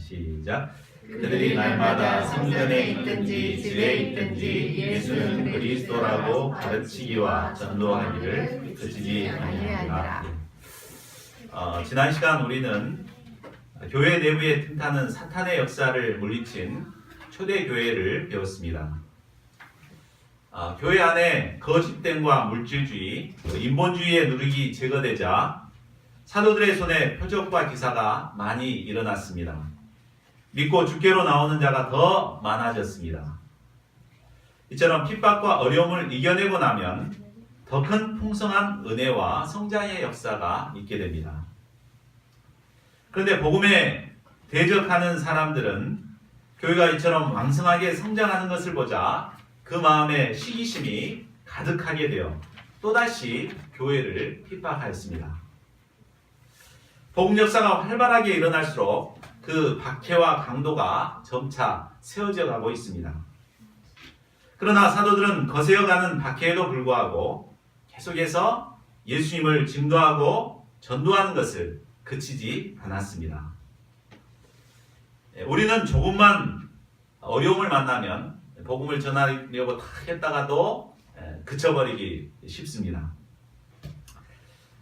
시작. 그들이 날마다 성전에 있든지 집에 있든지 예수는 그리스도라고 가르치기와 전도하기를 그치지 아니하니라. 지난 시간 우리는 교회 내부에 틈타는 사탄의 역사를 물리친 초대교회를 배웠습니다. 교회 안에 거짓됨과 물질주의, 인본주의의 누룩이 제거되자 사도들의 손에 표적과 기사가 많이 일어났습니다. 믿고 주께로 나오는 자가 더 많아졌습니다. 이처럼 핍박과 어려움을 이겨내고 나면 더 큰 풍성한 은혜와 성장의 역사가 있게 됩니다. 그런데 복음에 대적하는 사람들은 교회가 이처럼 왕성하게 성장하는 것을 보자 그 마음에 시기심이 가득하게 되어 또다시 교회를 핍박하였습니다. 복음 역사가 활발하게 일어날수록 그 박해와 강도가 점차 세워져 가고 있습니다. 그러나 사도들은 거세어가는 박해에도 불구하고 계속해서 예수님을 증거하고 전도하는 것을 그치지 않았습니다. 우리는 조금만 어려움을 만나면 복음을 전하려고 다 했다가도 그쳐버리기 쉽습니다.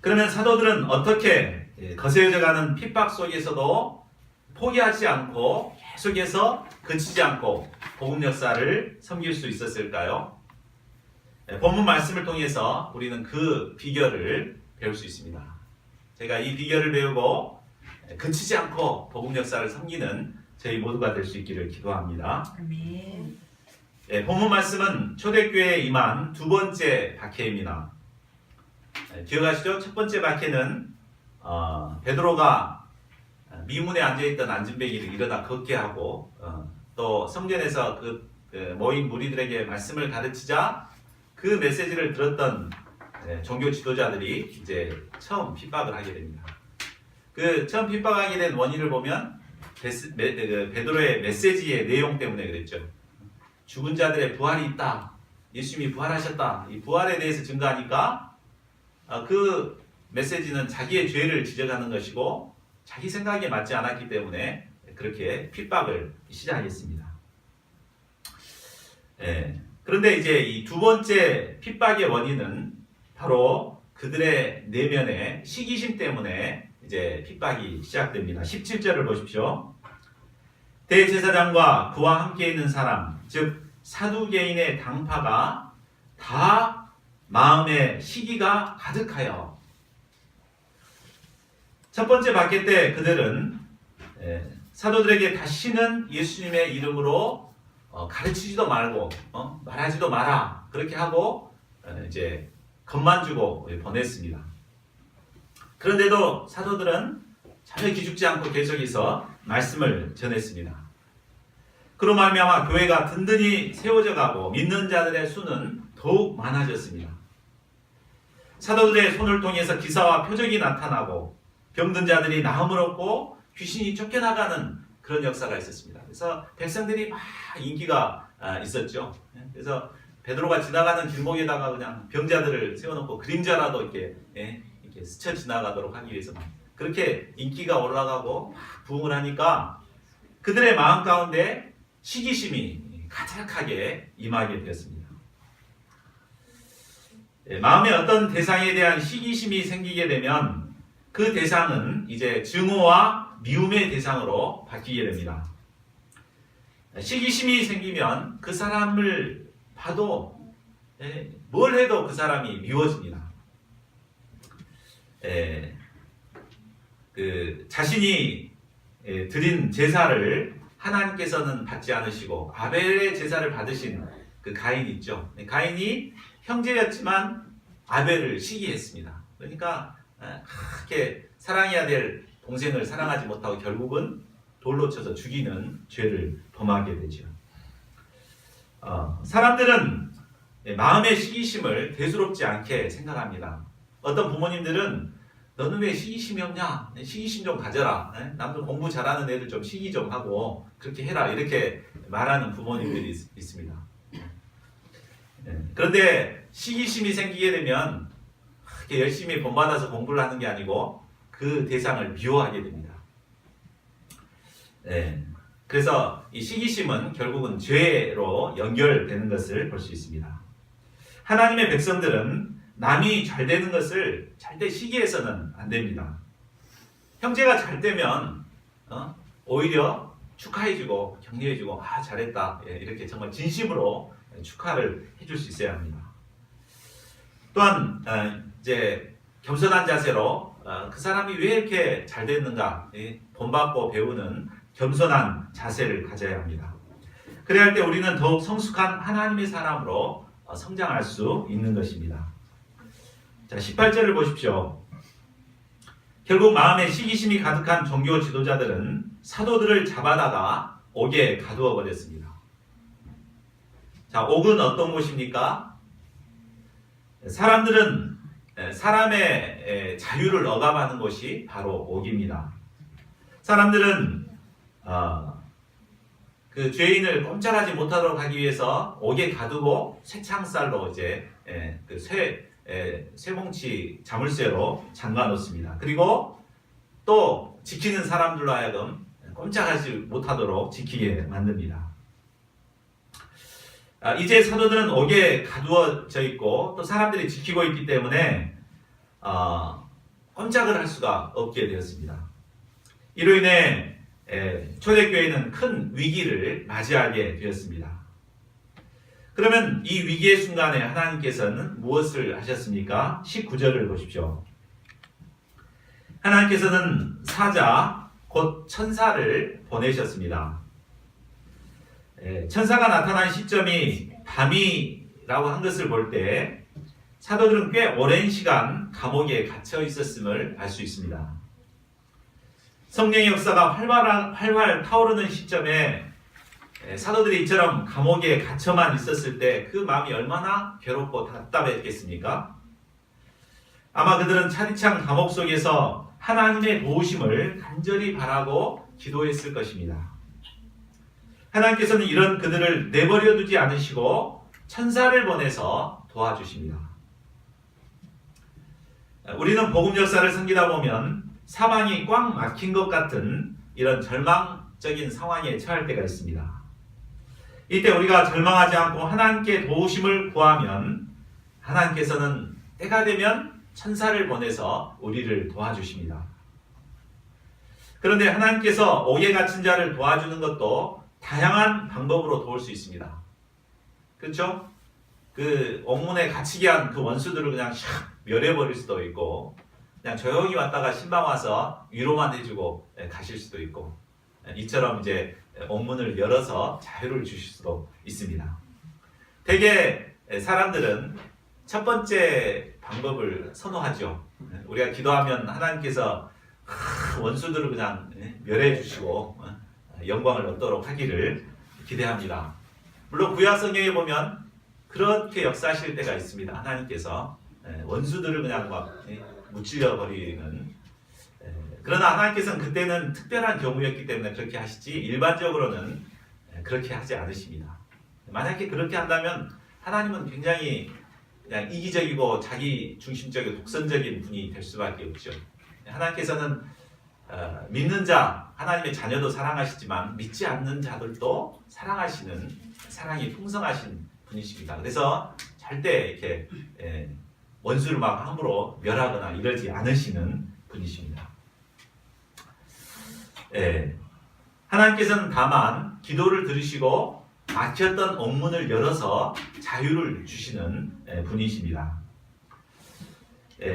그러면 사도들은 어떻게 거세어져가는 핍박 속에서도 포기하지 않고 계속해서 그치지 않고 복음 역사를 섬길 수 있었을까요? 본문 말씀을 통해서 우리는 그 비결을 배울 수 있습니다. 제가 이 비결을 배우고 그치지 않고 복음 역사를 섬기는 저희 모두가 될 수 있기를 기도합니다. 아멘. 본문 말씀은 초대교회에 임한 두 번째 박해입니다. 기억하시죠? 첫 번째 박해는 베드로가 미문에 앉아있던 안진뱅이를 일어나 걷게 하고 또 성전에서 그 모인 무리들에게 말씀을 가르치자 그 메시지를 들었던 종교 지도자들이 이제 처음 핍박을 하게 됩니다. 그 처음 핍박하게 된 원인을 보면 베드로의 메시지의 내용 때문에 그랬죠. 죽은 자들의 부활이 있다. 예수님이 부활하셨다. 이 부활에 대해서 증거하니까 그 메시지는 자기의 죄를 지적하는 것이고 자기 생각에 맞지 않았기 때문에 그렇게 핍박을 시작했습니다. 그런데 이제 이 두 번째 핍박의 원인은 바로 그들의 내면의 시기심 때문에 이제 핍박이 시작됩니다. 17절을 보십시오. 대제사장과 그와 함께 있는 사람, 즉 사두개인의 당파가 다 마음에 시기가 가득하여. 첫 번째 박해 때 그들은 사도들에게 다시는 예수님의 이름으로 가르치지도 말고 말하지도 마라 그렇게 하고 이제 겁만 주고 보냈습니다. 그런데도 사도들은 전혀 기죽지 않고 계속해서 말씀을 전했습니다. 그로 말미암아 교회가 든든히 세워져 가고 믿는 자들의 수는 더욱 많아졌습니다. 사도들의 손을 통해서 기사와 표적이 나타나고 병든 자들이 나음을 얻고 귀신이 쫓겨나가는 그런 역사가 있었습니다. 그래서 백성들이 막 인기가 있었죠. 그래서 베드로가 지나가는 길목에다가 그냥 병자들을 세워놓고 그림자라도 이렇게 스쳐 지나가도록 하기 위해서 그렇게 인기가 올라가고 막 부흥을 하니까 그들의 마음 가운데 시기심이 가득하게 임하게 되었습니다. 마음에 어떤 대상에 대한 시기심이 생기게 되면 그 대상은 이제 증오와 미움의 대상으로 바뀌게 됩니다. 시기심이 생기면 그 사람을 봐도 뭘 해도 그 사람이 미워집니다. 자신이 드린 제사를 하나님께서는 받지 않으시고 아벨의 제사를 받으신 그 가인 있죠. 가인이 형제였지만 아벨을 시기했습니다. 그러니까 그렇게 사랑해야 될 동생을 사랑하지 못하고 결국은 돌로 쳐서 죽이는 죄를 범하게 되죠. 사람들은 마음의 시기심을 대수롭지 않게 생각합니다. 어떤 부모님들은 너는 왜 시기심이 없냐? 시기심 좀 가져라. 남들 공부 잘하는 애들 좀 시기 좀 하고 그렇게 해라. 이렇게 말하는 부모님들이 있습니다. 그런데 시기심이 생기게 되면 그렇게 열심히 본받아서 공부를 하는 게 아니고 그 대상을 미워하게 됩니다. 그래서 이 시기심은 결국은 죄로 연결되는 것을 볼 수 있습니다. 하나님의 백성들은 남이 잘 되는 것을 절대 시기해서는 안 됩니다. 형제가 잘 되면 오히려 축하해주고 격려해주고 잘했다 이렇게 정말 진심으로 축하를 해줄 수 있어야 합니다. 또한 이제 겸손한 자세로 그 사람이 왜 이렇게 잘 됐는가 본받고 배우는 겸손한 자세를 가져야 합니다. 그래야 할 때 우리는 더욱 성숙한 하나님의 사람으로 성장할 수 있는 것입니다. 자, 18절을 보십시오. 결국 마음에 시기심이 가득한 종교 지도자들은 사도들을 잡아다가 옥에 가두어 버렸습니다. 자, 옥은 어떤 곳입니까? 사람들은 사람의 자유를 억압하는 곳이 바로 옥입니다. 사람들은 그 죄인을 꼼짝하지 못하도록 하기 위해서 옥에 가두고 쇠창살로 이제 그 쇠뭉치 자물쇠로 잠가 놓습니다. 그리고 또 지키는 사람들로 하여금 꼼짝하지 못하도록 지키게 만듭니다. 이제 사도들은 옥에 가두어져 있고 또 사람들이 지키고 있기 때문에 꼼짝을 할 수가 없게 되었습니다. 이로 인해 초대교회는 큰 위기를 맞이하게 되었습니다. 그러면 이 위기의 순간에 하나님께서는 무엇을 하셨습니까? 19절을 보십시오. 하나님께서는 사자 곧 천사를 보내셨습니다. 천사가 나타난 시점이 밤이라고 한 것을 볼 때 사도들은 꽤 오랜 시간 감옥에 갇혀 있었음을 알 수 있습니다. 성령의 역사가 활활 타오르는 시점에 사도들이 이처럼 감옥에 갇혀만 있었을 때 그 마음이 얼마나 괴롭고 답답했겠습니까? 아마 그들은 차디찬 감옥 속에서 하나님의 도우심을 간절히 바라고 기도했을 것입니다. 하나님께서는 이런 그들을 내버려 두지 않으시고 천사를 보내서 도와주십니다. 우리는 복음 역사를 섬기다 보면 사방이 꽉 막힌 것 같은 이런 절망적인 상황에 처할 때가 있습니다. 이때 우리가 절망하지 않고 하나님께 도우심을 구하면 하나님께서는 때가 되면 천사를 보내서 우리를 도와주십니다. 그런데 하나님께서 옥에 갇힌 자를 도와주는 것도 다양한 방법으로 도울 수 있습니다. 그렇죠? 그 옥문에 갇히게 한 그 원수들을 그냥 샥 멸해버릴 수도 있고 그냥 조용히 왔다가 신방 와서 위로만 해주고 가실 수도 있고 이처럼 이제 옥문을 열어서 자유를 주실 수도 있습니다. 대개 사람들은 첫 번째 방법을 선호하죠. 우리가 기도하면 하나님께서 원수들을 그냥 멸해 주시고 영광을 얻도록 하기를 기대합니다. 물론 구약 성경에 보면 그렇게 역사하실 때가 있습니다. 하나님께서 원수들을 그냥 막 무찔러 버리는. 그러나 하나님께서는 그때는 특별한 경우였기 때문에 그렇게 하시지 일반적으로는 그렇게 하지 않으십니다. 만약에 그렇게 한다면 하나님은 굉장히 그냥 이기적이고 자기 중심적이고 독선적인 분이 될 수밖에 없죠. 하나님께서는 믿는 자, 하나님의 자녀도 사랑하시지만 믿지 않는 자들도 사랑하시는 사랑이 풍성하신 분이십니다. 그래서 절대 이렇게 원수를 막 함부로 멸하거나 이러지 않으시는 분이십니다. 하나님께서는 다만 기도를 들으시고 막혔던 옥문을 열어서 자유를 주시는 분이십니다.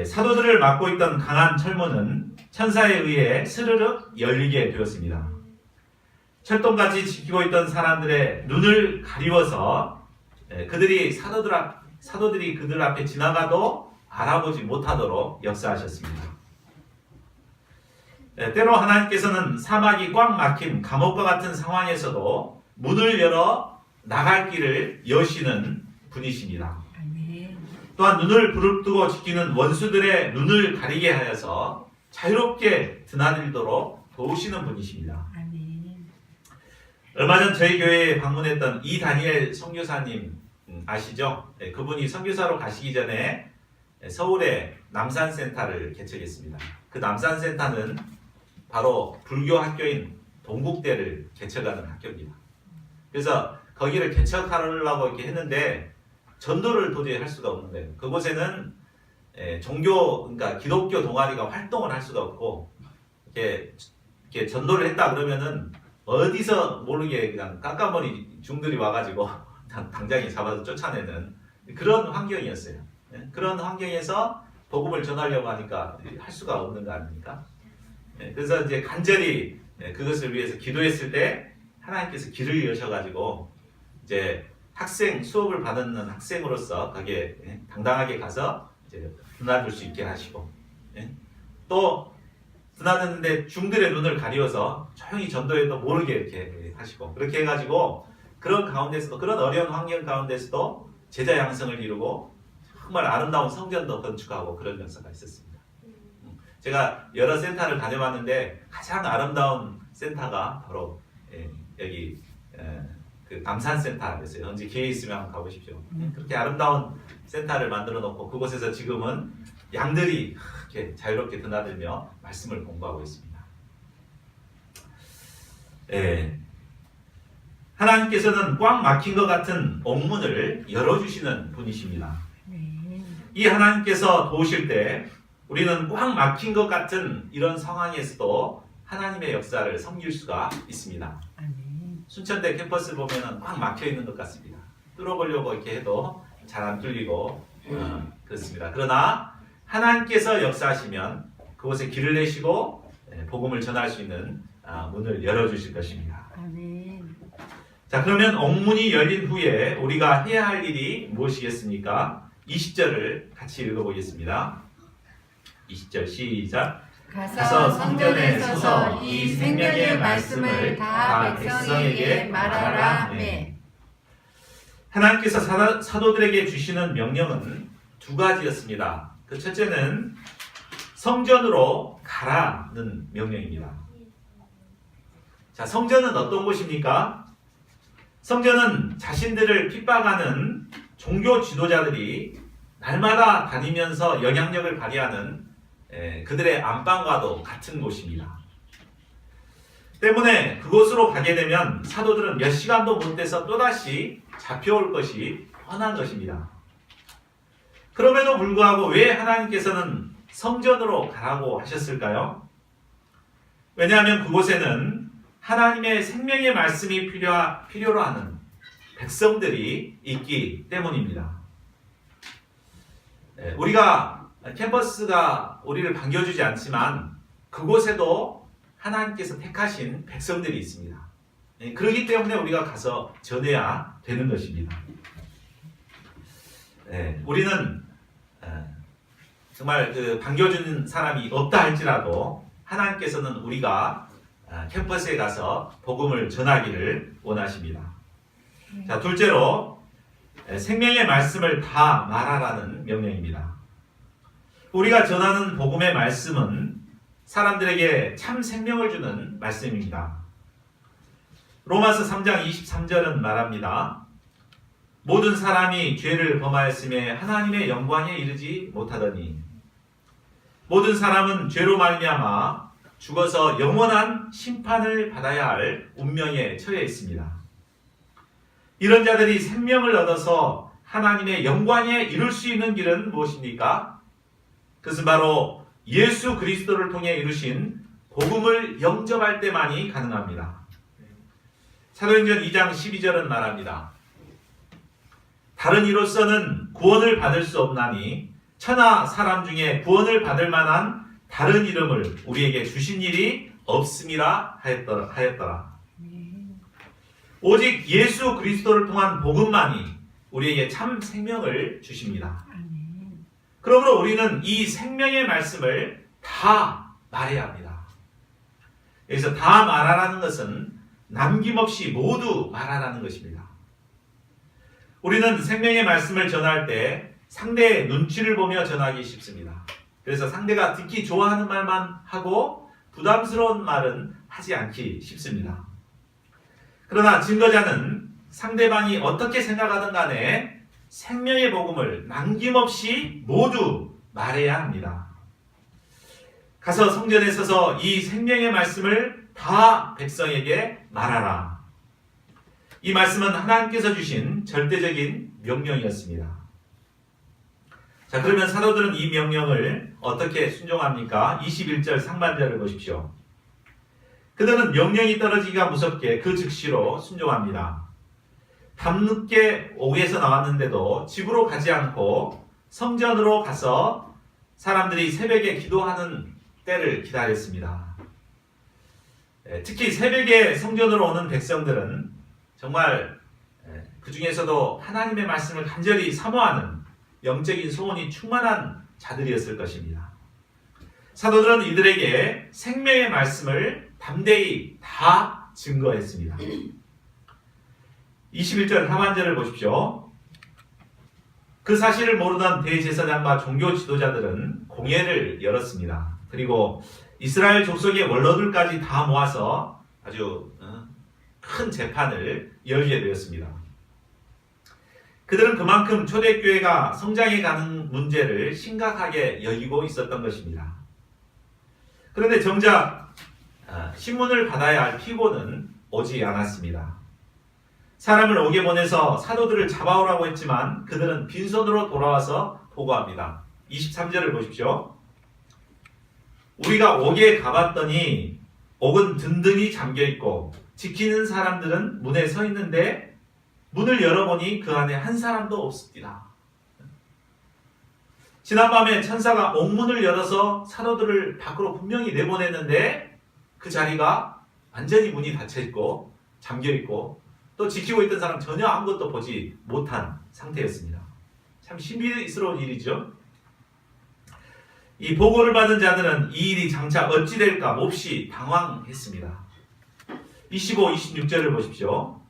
사도들을 막고 있던 강한 철문은 천사에 의해 스르륵 열리게 되었습니다. 철동같이 지키고 있던 사람들의 눈을 가리워서 사도들이 그들 앞에 지나가도 알아보지 못하도록 역사하셨습니다. 때로 하나님께서는 사막이 꽉 막힌 감옥과 같은 상황에서도 문을 열어 나갈 길을 여시는 분이십니다. 또한 눈을 부릅뜨고 지키는 원수들의 눈을 가리게 하여서 자유롭게 드나들도록 도우시는 분이십니다. 얼마 전 저희 교회에 방문했던 이다니엘 선교사님 아시죠? 그분이 선교사로 가시기 전에 서울에 남산센터를 개척했습니다. 그 남산센터는 바로 불교 학교인 동국대를 개척하는 학교입니다. 그래서 거기를 개척하려고 이렇게 했는데 전도를 도저히 할 수가 없는데 그곳에는 그러니까 기독교 동아리가 활동을 할 수가 없고 이렇게 전도를 했다 그러면은 어디서 모르게 그냥 깜깜머리 중들이 와가지고 당장에 잡아서 쫓아내는 그런 환경이었어요. 그런 환경에서 복음을 전하려고 하니까 할 수가 없는 거 아닙니까? 그래서 이제 간절히 그것을 위해서 기도했을 때 하나님께서 길을 여셔가지고 이제 수업을 받는 학생으로서 거기에 당당하게 가서 이제 드나들 수 있게 하시고 또 드나드는데 중들의 눈을 가리워서 조용히 전도해도 모르게 이렇게 하시고 그렇게 해가지고 그런 가운데서도 그런 어려운 환경 가운데서도 제자 양성을 이루고 정말 아름다운 성전도 건축하고 그런 역사가 있었습니다. 제가 여러 센터를 다녀봤는데 가장 아름다운 센터가 바로 여기 그 남산센터였어요. 언제 기회 있으면 한번 가보십시오. 그렇게 아름다운 센터를 만들어 놓고 그곳에서 지금은 양들이 이렇게 자유롭게 드나들며 말씀을 공부하고 있습니다. 하나님께서는 꽉 막힌 것 같은 옥문을 열어주시는 분이십니다. 이 하나님께서 도우실 때 우리는 꽉 막힌 것 같은 이런 상황에서도 하나님의 역사를 섬길 수가 있습니다. 순천대 캠퍼스 보면은 꽉 막혀 있는 것 같습니다. 뚫어보려고 이렇게 해도 잘 안 뚫리고 그렇습니다. 그러나 하나님께서 역사하시면 그곳에 길을 내시고 복음을 전할 수 있는 문을 열어주실 것입니다. 아멘. 자, 그러면 옥문이 열린 후에 우리가 해야 할 일이 무엇이겠습니까? 20절을 같이 읽어보겠습니다. 20절 시작. 가서 성전에 서서 이 생명의 말씀을 다 백성에게 말하라. 네. 하나님께서 사도들에게 주시는 명령은 두 가지였습니다. 그 첫째는 성전으로 가라는 명령입니다. 자, 성전은 어떤 곳입니까? 성전은 자신들을 핍박하는 종교 지도자들이 날마다 다니면서 영향력을 발휘하는 그들의 안방과도 같은 곳입니다. 때문에 그곳으로 가게 되면 사도들은 몇 시간도 못 돼서 또다시 잡혀올 것이 뻔한 것입니다. 그럼에도 불구하고 왜 하나님께서는 성전으로 가라고 하셨을까요? 왜냐하면 그곳에는 하나님의 생명의 말씀이 필요로 하는 백성들이 있기 때문입니다. 우리가 캠퍼스가 우리를 반겨주지 않지만 그곳에도 하나님께서 택하신 백성들이 있습니다. 그렇기 때문에 우리가 가서 전해야 되는 것입니다. 우리는 정말 반겨주는 사람이 없다 할지라도 하나님께서는 우리가 캠퍼스에 가서 복음을 전하기를 원하십니다. 자, 둘째로 생명의 말씀을 다 말하라는 명령입니다. 우리가 전하는 복음의 말씀은 사람들에게 참 생명을 주는 말씀입니다. 로마서 3장 23절은 말합니다. 모든 사람이 죄를 범하였음에 하나님의 영광에 이르지 못하더니 모든 사람은 죄로 말미암아 죽어서 영원한 심판을 받아야 할 운명에 처해 있습니다. 이런 자들이 생명을 얻어서 하나님의 영광에 이룰 수 있는 길은 무엇입니까? 그것은 바로 예수 그리스도를 통해 이루신 복음을 영접할 때만이 가능합니다. 사도행전 2장 12절은 말합니다. 다른 이로서는 구원을 받을 수 없나니 천하 사람 중에 구원을 받을 만한 다른 이름을 우리에게 주신 일이 없음이라 하였더라. 오직 예수 그리스도를 통한 복음만이 우리에게 참 생명을 주십니다. 그러므로 우리는 이 생명의 말씀을 다 말해야 합니다. 여기서 다 말하라는 것은 남김없이 모두 말하라는 것입니다. 우리는 생명의 말씀을 전할 때 상대의 눈치를 보며 전하기 쉽습니다. 그래서 상대가 듣기 좋아하는 말만 하고 부담스러운 말은 하지 않기 쉽습니다. 그러나 증거자는 상대방이 어떻게 생각하든 간에 생명의 복음을 남김없이 모두 말해야 합니다. 가서 성전에 서서 이 생명의 말씀을 다 백성에게 말하라. 이 말씀은 하나님께서 주신 절대적인 명령이었습니다. 자, 그러면 사도들은 이 명령을 어떻게 순종합니까? 21절 상반절을 보십시오. 그들은 명령이 떨어지기가 무섭게 그 즉시로 순종합니다. 밤늦게 오후에서 나왔는데도 집으로 가지 않고 성전으로 가서 사람들이 새벽에 기도하는 때를 기다렸습니다. 특히 새벽에 성전으로 오는 백성들은 정말 그 중에서도 하나님의 말씀을 간절히 사모하는 영적인 소원이 충만한 자들이었을 것입니다. 사도들은 이들에게 생명의 말씀을 담대히 다 증거했습니다. 21절 하반절을 보십시오. 그 사실을 모르던 대제사장과 종교 지도자들은 공회를 열었습니다. 그리고 이스라엘 족속의 원로들까지 다 모아서 아주 큰 재판을 열게 되었습니다. 그들은 그만큼 초대교회가 성장해가는 문제를 심각하게 여기고 있었던 것입니다. 그런데 정작 신문을 받아야 할 피고는 오지 않았습니다. 사람을 오게 보내서 사도들을 잡아오라고 했지만 그들은 빈손으로 돌아와서 보고합니다. 23절을 보십시오. 우리가 옥에 가봤더니 옥은 든든히 잠겨있고 지키는 사람들은 문에 서 있는데 문을 열어보니 그 안에 한 사람도 없습니다. 지난밤에 천사가 옥문을 열어서 사도들을 밖으로 분명히 내보냈는데 그 자리가 완전히 문이 닫혀있고 잠겨있고 또 지키고 있던 사람 전혀 아무것도 보지 못한 상태였습니다. 참 신비스러운 일이죠. 이 보고를 받은 자들은 이 일이 장차 어찌 될까 몹시 당황했습니다. 25, 26절을 보십시오.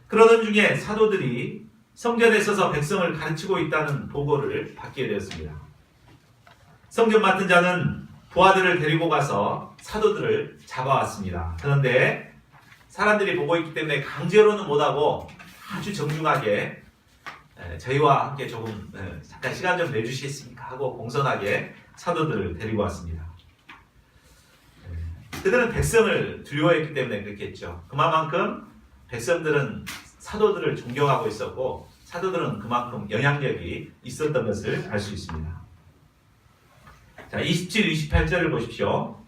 그러던 중에 사도들이 성전에 서서 백성을 가르치고 있다는 보고를 받게 되었습니다. 성전 맡은 자는 부하들을 데리고 가서 사도들을 잡아왔습니다. 그런데 사람들이 보고 있기 때문에 강제로는 못하고 아주 정중하게 저희와 함께 조금 잠깐 시간 좀 내주시겠습니까? 하고 공손하게 사도들을 데리고 왔습니다. 그들은 백성을 두려워했기 때문에 그렇겠죠. 그만큼 백성들은 사도들을 존경하고 있었고 사도들은 그만큼 영향력이 있었던 것을 알 수 있습니다. 자, 27, 28절을 보십시오.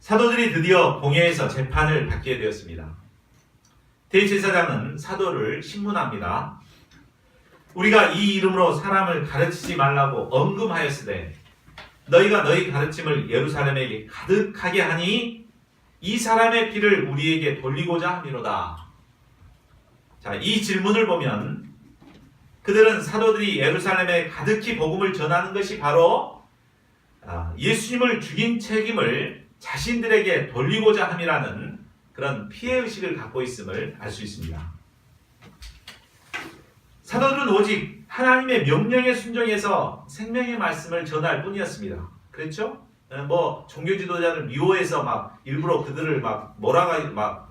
사도들이 드디어 공회에서 재판을 받게 되었습니다. 대제사장은 사도를 신문합니다. 우리가 이 이름으로 사람을 가르치지 말라고 언금하였으되 너희가 너희 가르침을 예루살렘에게 가득하게 하니 이 사람의 피를 우리에게 돌리고자 함이로다. 자, 이 질문을 보면 그들은 사도들이 예루살렘에 가득히 복음을 전하는 것이 바로 예수님을 죽인 책임을 자신들에게 돌리고자 함이라는 그런 피해의식을 갖고 있음을 알 수 있습니다. 사도들은 오직 하나님의 명령에 순종해서 생명의 말씀을 전할 뿐이었습니다. 그렇죠? 뭐 종교 지도자를 미워해서 막 일부러 그들을 막 몰아가 막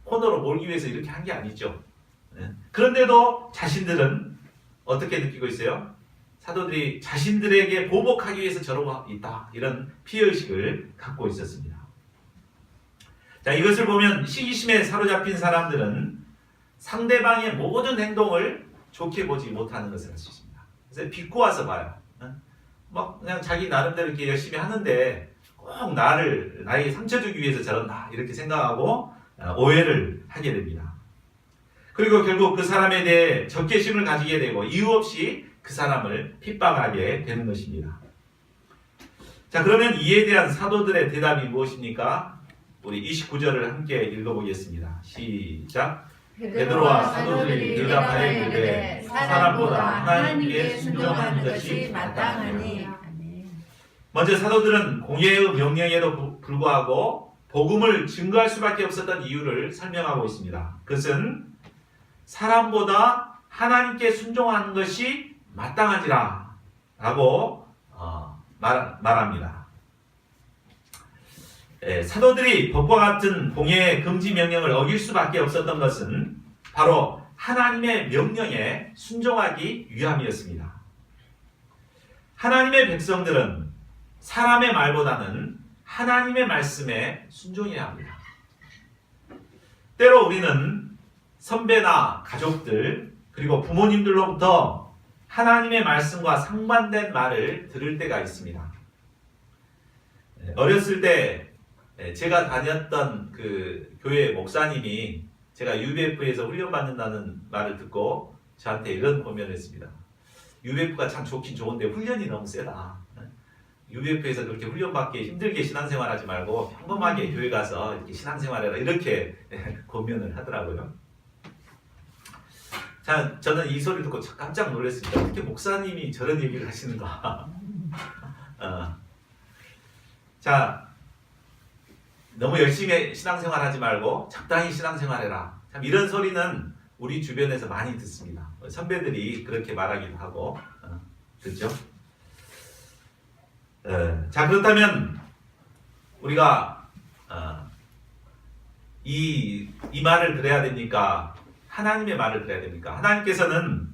코너로 몰기 위해서 이렇게 한 게 아니죠. 그런데도 자신들은 어떻게 느끼고 있어요? 사도들이 자신들에게 보복하기 위해서 저러고 있다. 이런 피해의식을 갖고 있었습니다. 자, 이것을 보면 시기심에 사로잡힌 사람들은 상대방의 모든 행동을 좋게 보지 못하는 것을 알 수 있습니다. 그래서 비꼬아서 봐요. 막 그냥 자기 나름대로 이렇게 열심히 하는데 꼭 나에게 상처 주기 위해서 저런다. 이렇게 생각하고 오해를 하게 됩니다. 그리고 결국 그 사람에 대해 적개심을 가지게 되고 이유 없이 그 사람을 핍박하게 되는 것입니다. 자, 그러면 이에 대한 사도들의 대답이 무엇입니까? 우리 29절을 함께 읽어보겠습니다. 시작. 베드로와 사도들이 대답하여 이르되 사람보다 하나님께 순종하는 것이 마땅하니. 먼저 사도들은 공회의 명령에도 불구하고 복음을 증거할 수밖에 없었던 이유를 설명하고 있습니다. 그것은 사람보다 하나님께 순종하는 것이 마땅하지라 라고 말합니다. 사도들이 법과 같은 공회의 금지 명령을 어길 수밖에 없었던 것은 바로 하나님의 명령에 순종하기 위함이었습니다. 하나님의 백성들은 사람의 말보다는 하나님의 말씀에 순종해야 합니다. 때로 우리는 선배나 가족들 그리고 부모님들로부터 하나님의 말씀과 상반된 말을 들을 때가 있습니다. 어렸을 때 제가 다녔던 그 교회 목사님이 제가 UBF에서 훈련받는다는 말을 듣고 저한테 이런 고민을 했습니다. UBF가 참 좋긴 좋은데 훈련이 너무 세다. UBF에서 그렇게 훈련받기 힘들게 신앙생활하지 말고 평범하게 교회 가서 이렇게 신앙생활해라 이렇게 고민을 하더라고요. 자, 저는 이 소리를 듣고 깜짝 놀랐습니다. 어떻게 목사님이 저런 얘기를 하시는가. 자, 너무 열심히 신앙생활하지 말고 적당히 신앙생활해라. 참 이런 소리는 우리 주변에서 많이 듣습니다. 선배들이 그렇게 말하기도 하고 듣죠. 자, 그렇다면 우리가 이 말을 들어야 됩니까? 하나님의 말을 들어야 됩니까? 하나님께서는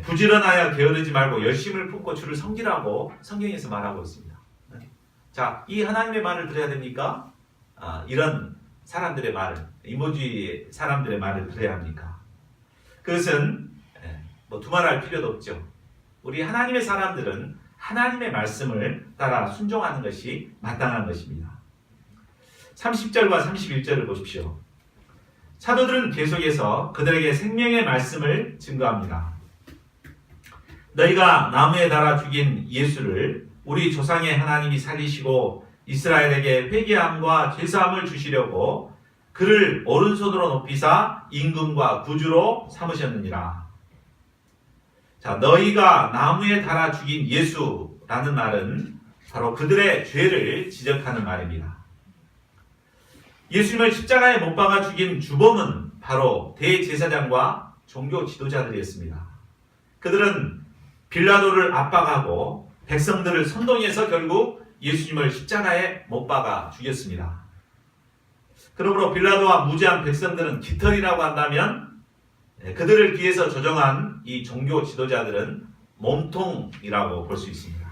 부지런하여 게으르지 말고 열심을 품고 주를 섬기라고 성경에서 말하고 있습니다. 자, 이 하나님의 말을 들어야 됩니까? 이런 사람들의 말을, 이모지 사람들의 말을 들어야 합니까? 그것은 뭐 두말할 필요도 없죠. 우리 하나님의 사람들은 하나님의 말씀을 따라 순종하는 것이 마땅한 것입니다. 30절과 31절을 보십시오. 사도들은 계속해서 그들에게 생명의 말씀을 증거합니다. 너희가 나무에 달아 죽인 예수를 우리 조상의 하나님이 살리시고 이스라엘에게 회개함과 죄사함을 주시려고 그를 오른손으로 높이사 임금과 구주로 삼으셨느니라. 자, 너희가 나무에 달아 죽인 예수라는 말은 바로 그들의 죄를 지적하는 말입니다. 예수님을 십자가에 못 박아 죽인 주범은 바로 대제사장과 종교 지도자들이었습니다. 그들은 빌라도를 압박하고 백성들을 선동해서 결국 예수님을 십자가에 못 박아 죽였습니다. 그러므로 빌라도와 무지한 백성들은 깃털이라고 한다면 그들을 뒤에서 조정한 이 종교 지도자들은 몸통이라고 볼 수 있습니다.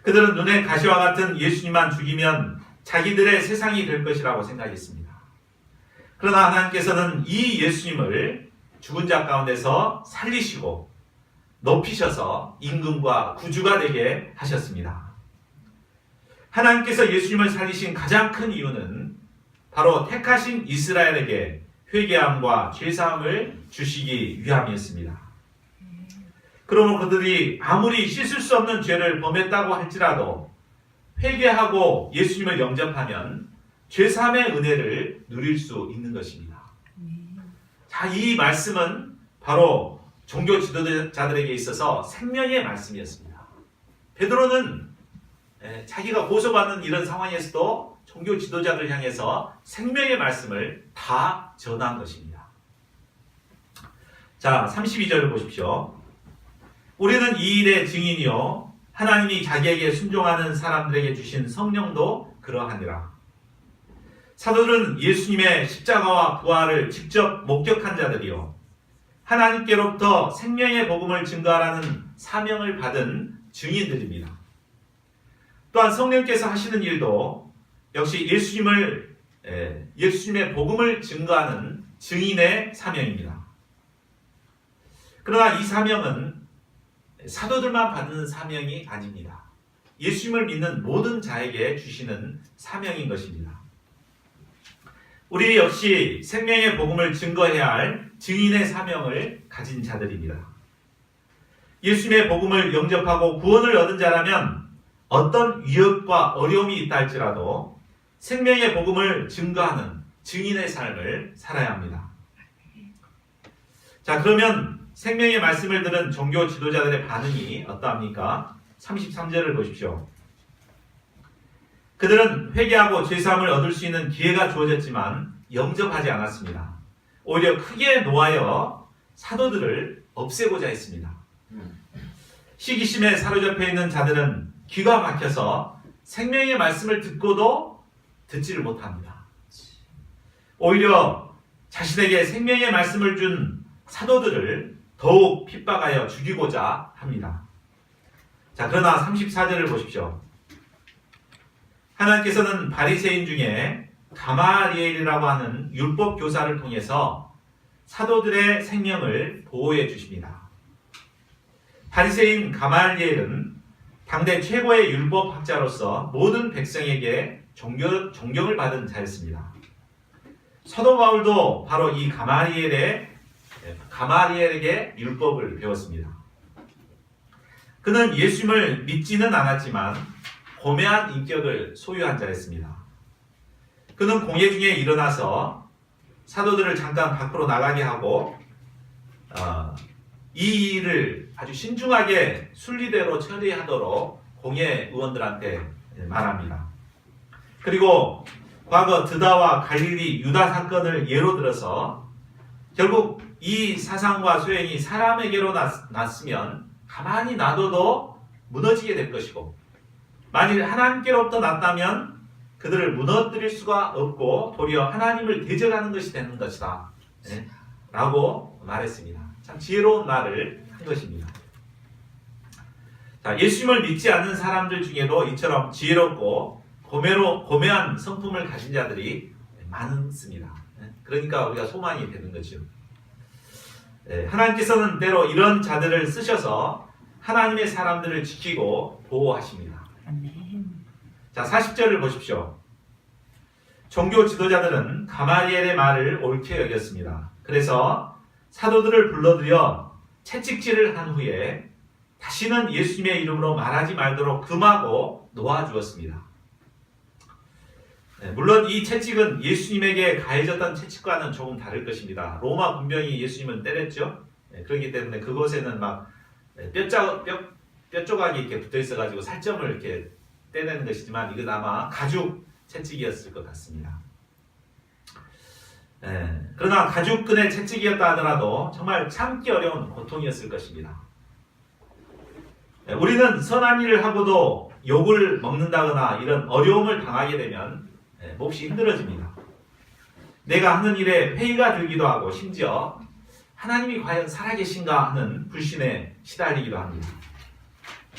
그들은 눈에 가시와 같은 예수님만 죽이면 자기들의 세상이 될 것이라고 생각했습니다. 그러나 하나님께서는 이 예수님을 죽은 자 가운데서 살리시고 높이셔서 임금과 구주가 되게 하셨습니다. 하나님께서 예수님을 살리신 가장 큰 이유는 바로 택하신 이스라엘에게 회개함과 죄사함을 주시기 위함이었습니다. 그러므로 그들이 아무리 씻을 수 없는 죄를 범했다고 할지라도 회개하고 예수님을 영접하면 죄사함의 은혜를 누릴 수 있는 것입니다. 자, 이 말씀은 바로 종교 지도자들에게 있어서 생명의 말씀이었습니다. 베드로는 자기가 고소받는 이런 상황에서도 종교 지도자들 향해서 생명의 말씀을 다 전한 것입니다. 자, 32절을 보십시오. 우리는 이 일의 증인이요 하나님이 자기에게 순종하는 사람들에게 주신 성령도 그러하니라. 사도들은 예수님의 십자가와 부활을 직접 목격한 자들이요 하나님께로부터 생명의 복음을 증거하라는 사명을 받은 증인들입니다. 또한 성령께서 하시는 일도 역시 예수님의 복음을 증거하는 증인의 사명입니다. 그러나 이 사명은 사도들만 받는 사명이 아닙니다. 예수님을 믿는 모든 자에게 주시는 사명인 것입니다. 우리 역시 생명의 복음을 증거해야 할 증인의 사명을 가진 자들입니다. 예수님의 복음을 영접하고 구원을 얻은 자라면 어떤 위협과 어려움이 있다 할지라도 생명의 복음을 증거하는 증인의 삶을 살아야 합니다. 자, 그러면 생명의 말씀을 들은 종교 지도자들의 반응이 어떠합니까? 33절을 보십시오. 그들은 회개하고 죄사함을 얻을 수 있는 기회가 주어졌지만 영접하지 않았습니다. 오히려 크게 노하여 사도들을 없애고자 했습니다. 시기심에 사로잡혀 있는 자들은 귀가 막혀서 생명의 말씀을 듣고도 듣지를 못합니다. 오히려 자신에게 생명의 말씀을 준 사도들을 더욱 핍박하여 죽이고자 합니다. 자, 그러나 34절을 보십시오. 하나님께서는 바리새인 중에 가마리엘이라고 하는 율법 교사를 통해서 사도들의 생명을 보호해 주십니다. 바리새인 가말리엘은 당대 최고의 율법학자로서 모든 백성에게 존경을 받은 자였습니다. 사도 바울도 바로 이 가말리엘에게 율법을 배웠습니다. 그는 예수님을 믿지는 않았지만 고매한 인격을 소유한 자였습니다. 그는 공회 중에 일어나서 사도들을 잠깐 밖으로 나가게 하고 이 일을 아주 신중하게 순리대로 처리하도록 공회 의원들한테 말합니다. 그리고 과거 드다와 갈릴리 유다 사건을 예로 들어서 결국 이 사상과 소행이 사람에게로 났으면 가만히 놔둬도 무너지게 될 것이고, 만일 하나님께로부터 났다면 그들을 무너뜨릴 수가 없고 도리어 하나님을 대적하는 것이 되는 것이다 라고 말했습니다. 참 지혜로운 말을 한 것입니다. 자, 예수님을 믿지 않는 사람들 중에도 이처럼 지혜롭고 고매한 성품을 가진 자들이 많습니다. 그러니까 우리가 소망이 되는 거죠. 하나님께서는 때로 이런 자들을 쓰셔서 하나님의 사람들을 지키고 보호하십니다. 자, 40절을 보십시오. 종교 지도자들은 가말리엘의 말을 옳게 여겼습니다. 그래서 사도들을 불러들여 채찍질을 한 후에 다시는 예수님의 이름으로 말하지 말도록 금하고 놓아주었습니다. 물론 이 채찍은 예수님에게 가해졌던 채찍과는 조금 다를 것입니다. 로마 군병이 예수님을 때렸죠. 그렇기 때문에 그곳에는 막 뼈 조각이 이렇게 붙어 있어가지고 살점을 이렇게 떼내는 것이지만 이건 아마 가죽 채찍이었을 것 같습니다. 그러나 가죽끈의 채찍이었다 하더라도 정말 참기 어려운 고통이었을 것입니다. 우리는 선한 일을 하고도 욕을 먹는다거나 이런 어려움을 당하게 되면 몹시 힘들어집니다. 내가 하는 일에 회의가 들기도 하고 심지어 하나님이 과연 살아계신가 하는 불신에 시달리기도 합니다.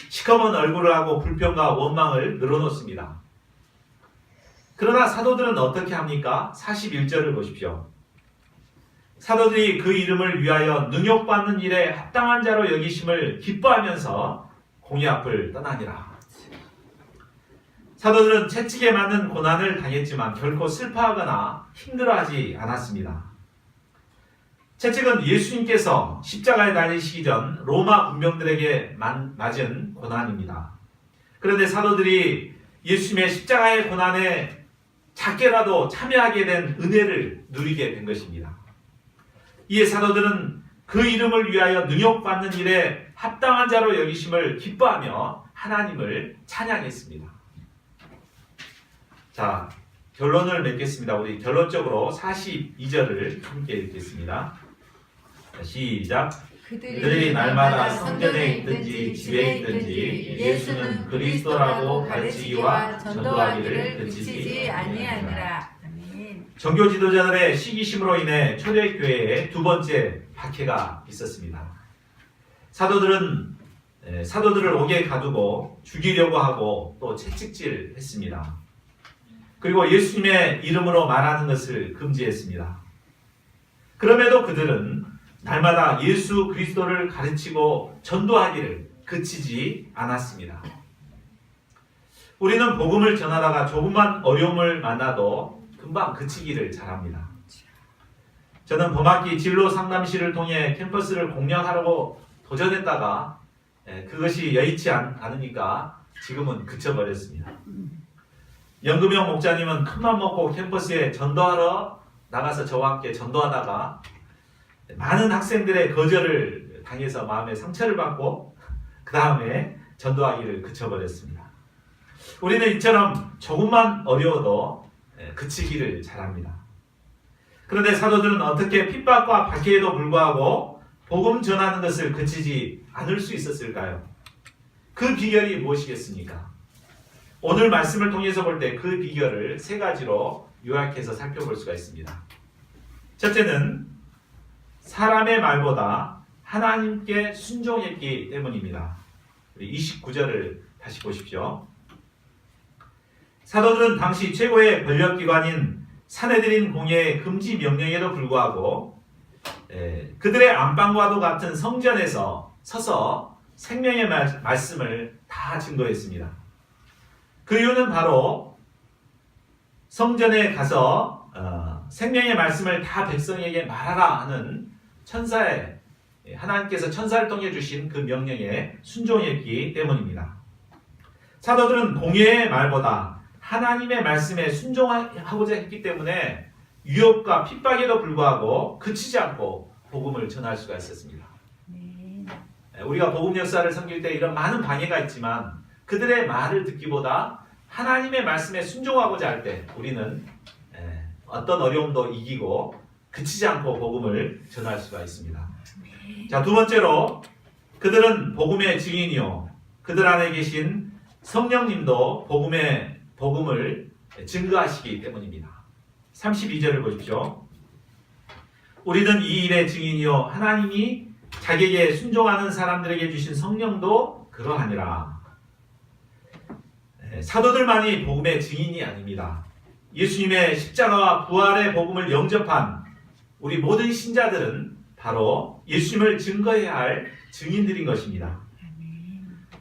시커먼 얼굴을 하고 불평과 원망을 늘어놓습니다. 그러나 사도들은 어떻게 합니까? 41절을 보십시오. 사도들이 그 이름을 위하여 능욕받는 일에 합당한 자로 여기심을 기뻐하면서 공회 앞을 떠나니라. 사도들은 채찍에 맞는 고난을 당했지만 결코 슬퍼하거나 힘들어하지 않았습니다. 채찍은 예수님께서 십자가에 달리시기 전 로마 군병들에게 맞은 고난입니다. 그런데 사도들이 예수님의 십자가의 고난에 작게라도 참여하게 된 은혜를 누리게 된 것입니다. 이에 사도들은 그 이름을 위하여 능욕받는 일에 합당한 자로 여기심을 기뻐하며 하나님을 찬양했습니다. 자, 결론을 맺겠습니다. 우리 결론적으로 42절을 함께 읽겠습니다. 시작. 그들이 날마다 성전에 있든지 집에 있든지 예수는 그리스도라고 가르치기와 전도하기를 그치지 아니하니라. 종교 지도자들의 시기심으로 인해 초대교회에 두 번째 박해가 있었습니다. 사도들을 옥에 가두고 죽이려고 하고 또 채찍질했습니다. 그리고 예수님의 이름으로 말하는 것을 금지했습니다. 그럼에도 그들은 날마다 예수 그리스도를 가르치고 전도하기를 그치지 않았습니다. 우리는 복음을 전하다가 조금만 어려움을 만나도 금방 그치기를 잘합니다. 저는 봄학기 진로 상담실을 통해 캠퍼스를 공략하려고 도전했다가 그것이 여의치 않으니까 지금은 그쳐버렸습니다. 연금영 목사님은 큰맘 먹고 캠퍼스에 전도하러 나가서 저와 함께 전도하다가 많은 학생들의 거절을 당해서 마음에 상처를 받고 그 다음에 전도하기를 그쳐버렸습니다. 우리는 이처럼 조금만 어려워도 그치기를 잘합니다. 그런데 사도들은 어떻게 핍박과 박해에도 불구하고 복음 전하는 것을 그치지 않을 수 있었을까요? 그 비결이 무엇이겠습니까? 오늘 말씀을 통해서 볼 때 그 비결을 세 가지로 요약해서 살펴볼 수가 있습니다. 첫째는 사람의 말보다 하나님께 순종했기 때문입니다. 우리 29절을 다시 보십시오. 사도들은 당시 최고의 권력기관인 사내들인 공예의 금지 명령에도 불구하고 그들의 안방과도 같은 성전에서 서서 생명의 말씀을 다 증거했습니다. 그 이유는 바로 성전에 가서 생명의 말씀을 다 백성에게 말하라 하는 하나님께서 천사를 통해 주신 그 명령에 순종했기 때문입니다. 사도들은 공예의 말보다 하나님의 말씀에 순종하고자 했기 때문에 위협과 핍박에도 불구하고 그치지 않고 복음을 전할 수가 있었습니다. 우리가 복음 역사를 섬길 때 이런 많은 방해가 있지만 그들의 말을 듣기보다 하나님의 말씀에 순종하고자 할 때 우리는 어떤 어려움도 이기고 그치지 않고 복음을 전할 수가 있습니다. 자, 두 번째로 그들은 복음의 증인이요 그들 안에 계신 성령님도 복음을 증거하시기 때문입니다. 32절을 보십시오. 우리는 이 일의 증인이요 하나님이 자기에게 순종하는 사람들에게 주신 성령도 그러하니라. 사도들만이 복음의 증인이 아닙니다. 예수님의 십자가와 부활의 복음을 영접한 우리 모든 신자들은 바로 예수님을 증거해야 할 증인들인 것입니다.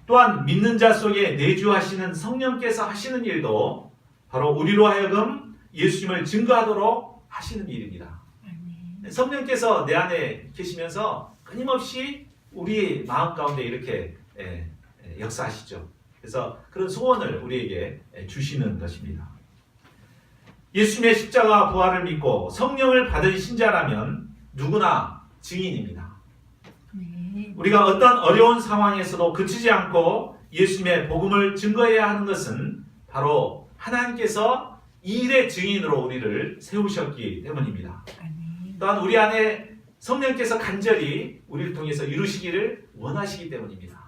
또한 믿는 자 속에 내주하시는 성령께서 하시는 일도 바로 우리로 하여금 예수님을 증거하도록 하시는 일입니다. 성령께서 내 안에 계시면서 끊임없이 우리 마음 가운데 이렇게 역사하시죠. 그래서 그런 소원을 우리에게 주시는 것입니다. 예수님의 십자가와 부활을 믿고 성령을 받은 신자라면 누구나 증인입니다. 우리가 어떤 어려운 상황에서도 그치지 않고 예수님의 복음을 증거해야 하는 것은 바로 하나님께서 이 일의 증인으로 우리를 세우셨기 때문입니다. 또한 우리 안에 성령께서 간절히 우리를 통해서 이루시기를 원하시기 때문입니다.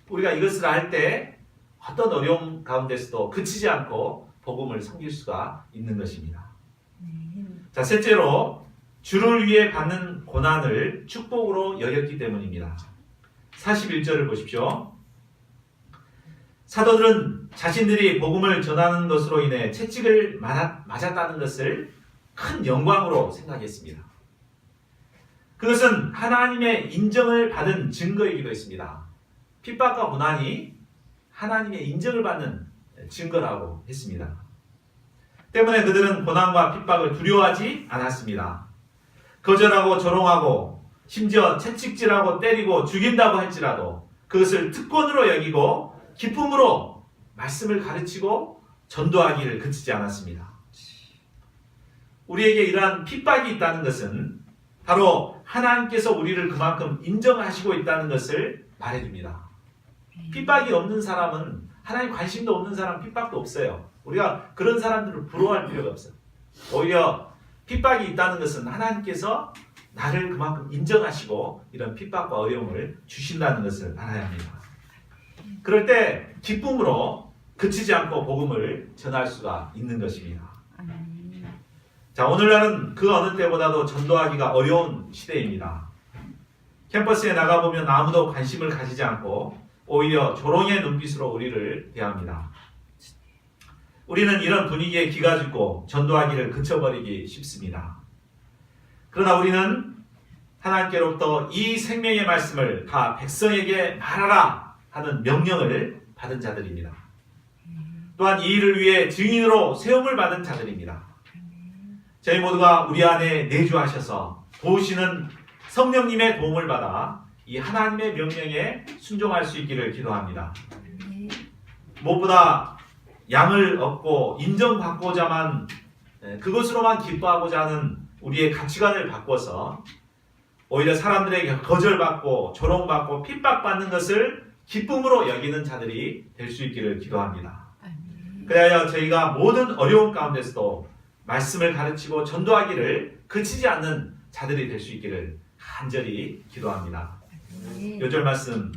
우리가 이것을 할 때 어떤 어려움 가운데서도 그치지 않고 복음을 섬길 수가 있는 것입니다. 자, 셋째로 주를 위해 받는 고난을 축복으로 여겼기 때문입니다. 41절을 보십시오. 사도들은 자신들이 복음을 전하는 것으로 인해 채찍을 맞았다는 것을 큰 영광으로 생각했습니다. 그것은 하나님의 인정을 받은 증거이기도 했습니다. 핍박과 고난이 하나님의 인정을 받는 증거라고 했습니다. 때문에 그들은 고난과 핍박을 두려워하지 않았습니다. 거절하고 조롱하고 심지어 채찍질하고 때리고 죽인다고 할지라도 그것을 특권으로 여기고 기쁨으로 말씀을 가르치고 전도하기를 그치지 않았습니다. 우리에게 이러한 핍박이 있다는 것은 바로 하나님께서 우리를 그만큼 인정하시고 있다는 것을 말해줍니다. 핍박이 없는 사람은 하나님 관심도 없는 사람 핍박도 없어요. 우리가 그런 사람들을 부러워할 필요가 없어요. 오히려 핍박이 있다는 것은 하나님께서 나를 그만큼 인정하시고 이런 핍박과 어려움을 주신다는 것을 알아야 합니다. 그럴 때 기쁨으로 그치지 않고 복음을 전할 수가 있는 것입니다. 자, 오늘날은 그 어느 때보다도 전도하기가 어려운 시대입니다. 캠퍼스에 나가보면 아무도 관심을 가지지 않고 오히려 조롱의 눈빛으로 우리를 대합니다. 우리는 이런 분위기에 기가 죽고 전도하기를 그쳐버리기 쉽습니다. 그러나 우리는 하나님께로부터 이 생명의 말씀을 다 백성에게 말하라 하는 명령을 받은 자들입니다. 또한 이 일을 위해 증인으로 세움을 받은 자들입니다. 저희 모두가 우리 안에 내주하셔서 도우시는 성령님의 도움을 받아 이 하나님의 명령에 순종할 수 있기를 기도합니다. 무엇보다 양을 얻고 인정받고자만 그것으로만 기뻐하고자 하는 우리의 가치관을 바꿔서 오히려 사람들에게 거절받고 조롱받고 핍박받는 것을 기쁨으로 여기는 자들이 될 수 있기를 기도합니다. 그래야 저희가 모든 어려움 가운데서도 말씀을 가르치고 전도하기를 그치지 않는 자들이 될 수 있기를 간절히 기도합니다. 요절 말씀